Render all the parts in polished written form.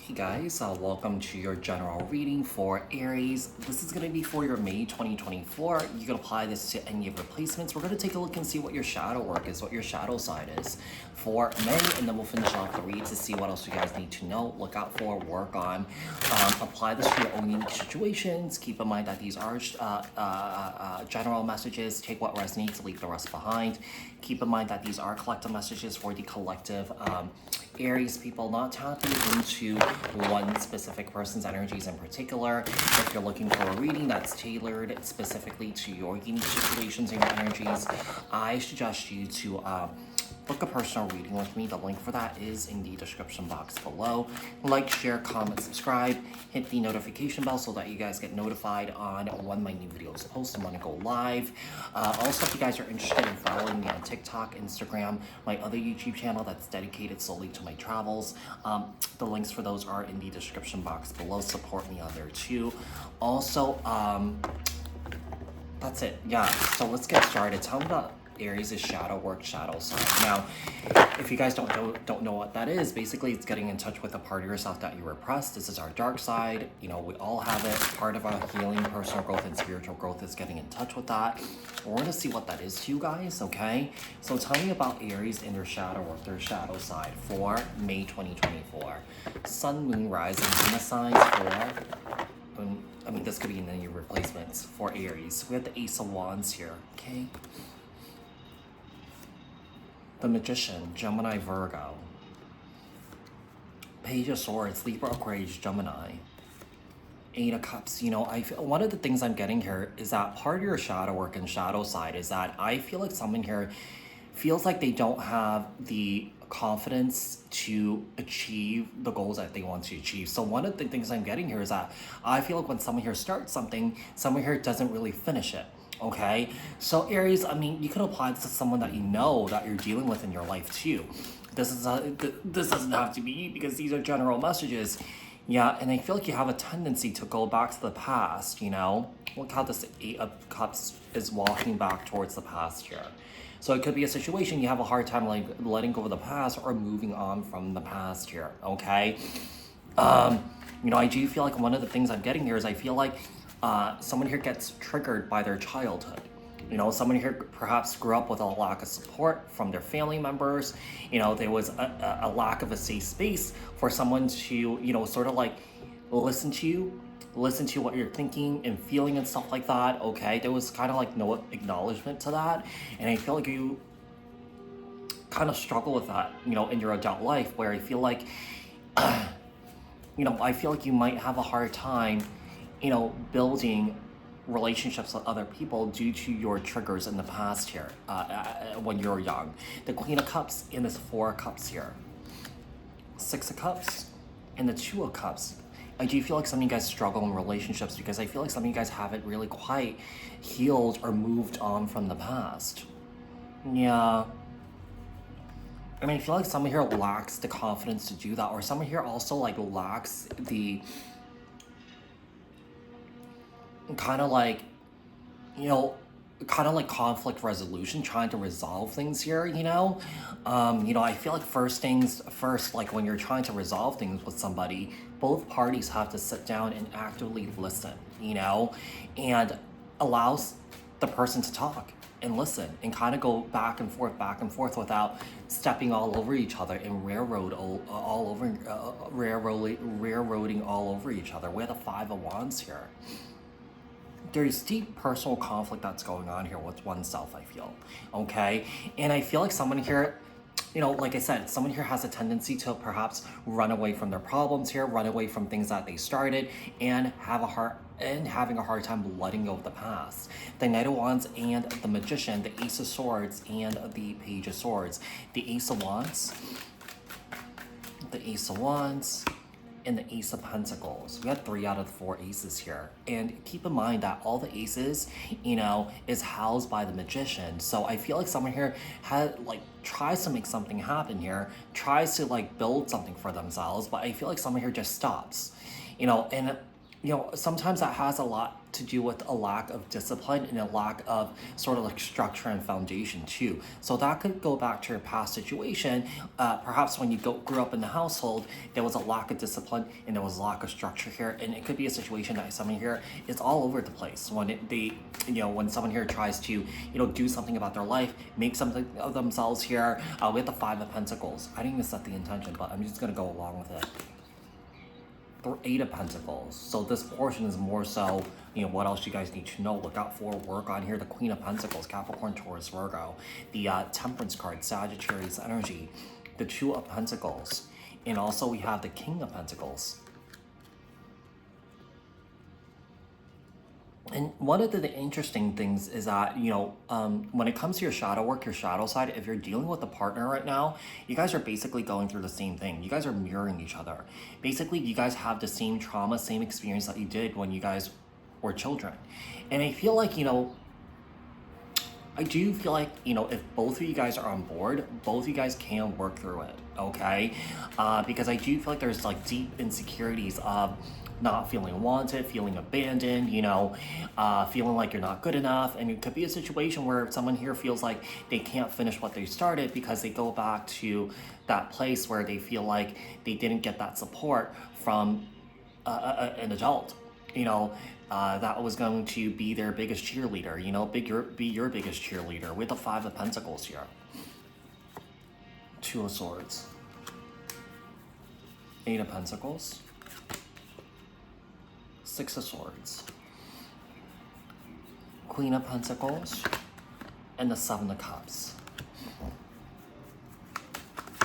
Hey guys, welcome to your general reading for Aries. This is going to be for your May 2024. You can apply this to any of your placements. We're going to take a look and see what your shadow work is, what your shadow side is for May, and then we'll finish off the read to see what else you guys need to know, look out for, work on. Apply this to your own unique situations. Keep in mind that these are general messages. Take what resonates, leave the rest behind. Keep in mind that these are collective messages for the collective Aries people, not tapping into one specific person's energies in particular. If you're looking for a reading that's tailored specifically to your unique situations and your energies, I suggest you to book a personal reading with me. The link for that is in the description box below. Like, share, comment, subscribe, hit the notification bell so that you guys get notified on when my new videos post and when I go live. Also, if you guys are interested in following me on TikTok, Instagram, my other YouTube channel that's dedicated solely to my travels, the links for those are in the description box below. Support me on there too. Also, that's it. Yeah, so let's get started. Tell me about Aries' shadow work, shadow side. Now, if you guys don't know what that is, basically it's getting in touch with a part of yourself that you repressed. This is our dark side. You know, we all have it. Part of our healing, personal growth, and spiritual growth is getting in touch with that. We're going to see what that is to you guys, okay? So tell me about Aries and their shadow work, their shadow side for May 2024. Sun, Moon, Rising, Venus signs for... I mean, this could be in any replacements for Aries. We have the Ace of Wands here, okay? The Magician, Gemini, Virgo. Page of Swords, Libra, Aquarius, Gemini. Eight of Cups. You know, one of the things I'm getting here is that part of your shadow work and shadow side is that I feel like someone here feels like they don't have the confidence to achieve the goals that they want to achieve. So one of the things I'm getting here is that I feel like when someone here starts something, someone here doesn't really finish it. Okay, so Aries, I mean, you could apply this to someone that you know that you're dealing with in your life too. This doesn't have to be because these are general messages. Yeah, and I feel like you have a tendency to go back to the past, you know? Look how this Eight of Cups is walking back towards the past here. So it could be a situation you have a hard time like letting go of the past or moving on from the past here, okay? You know, I do feel like one of the things I'm getting here is I feel like someone here gets triggered by their childhood. You know, someone here perhaps grew up with a lack of support from their family members. You know, there was a lack of a safe space for someone to, you know, sort of like listen to what you're thinking and feeling and stuff like that, okay? There was kind of like no acknowledgement to that. And I feel like you kind of struggle with that, you know, in your adult life where I feel like, you know, I feel like you might have a hard time, you know, building relationships with other people due to your triggers in the past here when you're young. The Queen of Cups and this Four of Cups here. Six of Cups and the Two of Cups. I do feel like some of you guys struggle in relationships because I feel like some of you guys haven't really quite healed or moved on from the past. Yeah. I mean, I feel like someone here lacks the confidence to do that, or someone here also like lacks the kind of like, you know, kind of like conflict resolution, trying to resolve things here, you know? You know, I feel like first things first, like when you're trying to resolve things with somebody, both parties have to sit down and actively listen, you know, and allows the person to talk and listen and kind of go back and forth without stepping all over each other and railroading all over each other. We have the Five of Wands here. There's deep personal conflict that's going on here with oneself, I feel, okay? And I feel like someone here, you know, like I said, someone here has a tendency to perhaps run away from their problems here, run away from things that they started, and having a hard time letting go of the past. The Knight of Wands and the Magician, the Ace of Swords and the Page of Swords. The Ace of Wands, and the Ace of Pentacles. We had 3 out of the 4 aces here. And keep in mind that all the aces, you know, is housed by the Magician. So I feel like someone here tries to make something happen here, tries to like build something for themselves, but I feel like someone here just stops. You know, and you know, sometimes that has a lot to do with a lack of discipline and a lack of sort of like structure and foundation too. So that could go back to your past situation. Perhaps when you grew up in the household, there was a lack of discipline and there was a lack of structure here. And it could be a situation that someone here is all over the place when when someone here tries to, do something about their life, make something of themselves here. We have the Five of Pentacles. I didn't even set the intention, but I'm just going to go along with it. The Eight of Pentacles. So this portion is more so, what else you guys need to know. Look out for work on here. The Queen of Pentacles, Capricorn, Taurus, Virgo. The Temperance card, Sagittarius energy. The Two of Pentacles. And also we have the King of Pentacles. And one of the interesting things is that, when it comes to your shadow work, your shadow side, if you're dealing with a partner right now, you guys are basically going through the same thing. You guys are mirroring each other. Basically, you guys have the same trauma, same experience that you did when you guys were children. And I feel like, I do feel like, if both of you guys are on board, both of you guys can work through it, okay? Because I do feel like there's like deep insecurities of not feeling wanted, feeling abandoned, feeling like you're not good enough. And it could be a situation where someone here feels like they can't finish what they started because they go back to that place where they feel like they didn't get that support from an adult, that was going to be their biggest cheerleader, be your biggest cheerleader with the Five of Pentacles here. Two of Swords. Eight of Pentacles. Six of Swords. Queen of Pentacles. And the Seven of Cups.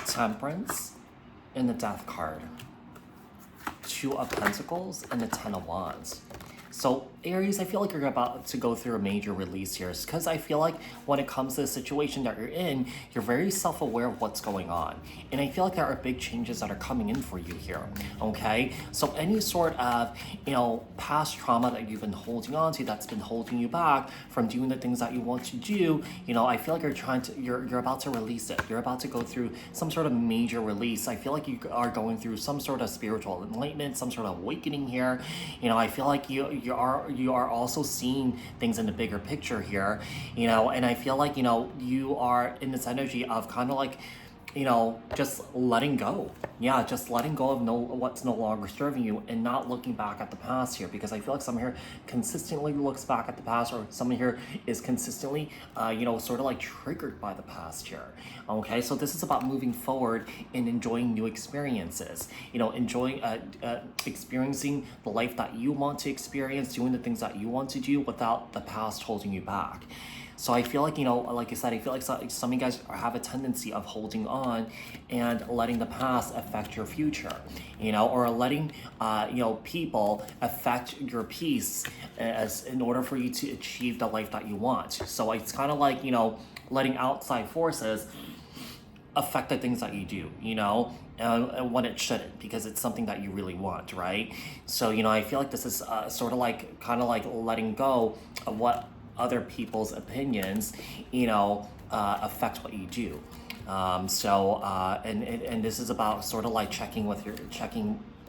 Temperance and the Death card. Two of Pentacles and the Ten of Wands. So Aries, I feel like you're about to go through a major release here, because I feel like when it comes to the situation that you're in, you're very self-aware of what's going on. And I feel like there are big changes that are coming in for you here, okay? So any sort of, past trauma that you've been holding on to that's been holding you back from doing the things that you want to do, I feel like you're about to release it. You're about to go through some sort of major release. I feel like you are going through some sort of spiritual enlightenment, some sort of awakening here. I feel like you are also seeing things in the bigger picture here, and I feel like, you are in this energy of kind of like, just letting go. Yeah, just letting go of what's no longer serving you and not looking back at the past here, because I feel like someone here consistently looks back at the past, or someone here is consistently, sort of like triggered by the past here. Okay, so this is about moving forward and enjoying new experiences, enjoying, experiencing the life that you want to experience, doing the things that you want to do without the past holding you back. So I feel like, like I said, I feel like some of you guys have a tendency of holding on and letting the past affect your future, or letting, people affect your peace in order for you to achieve the life that you want. So it's kind of like, letting outside forces affect the things that you do, when it shouldn't, because it's something that you really want, right? So, I feel like this is sort of like, kind of like letting go of what other people's opinions, affect what you do. And this is about sort of like checking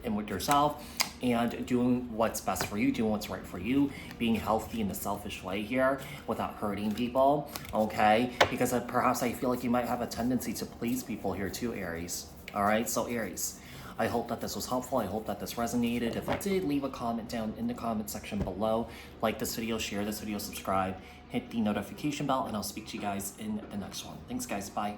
in with yourself and doing what's best for you, doing what's right for you, being healthy in a selfish way here without hurting people, okay? Because perhaps I feel like you might have a tendency to please people here too, Aries. All right, so Aries, I hope that this was helpful. I hope that this resonated. If it did, leave a comment down in the comment section below. Like this video, share this video, subscribe, hit the notification bell, and I'll speak to you guys in the next one. Thanks, guys. Bye.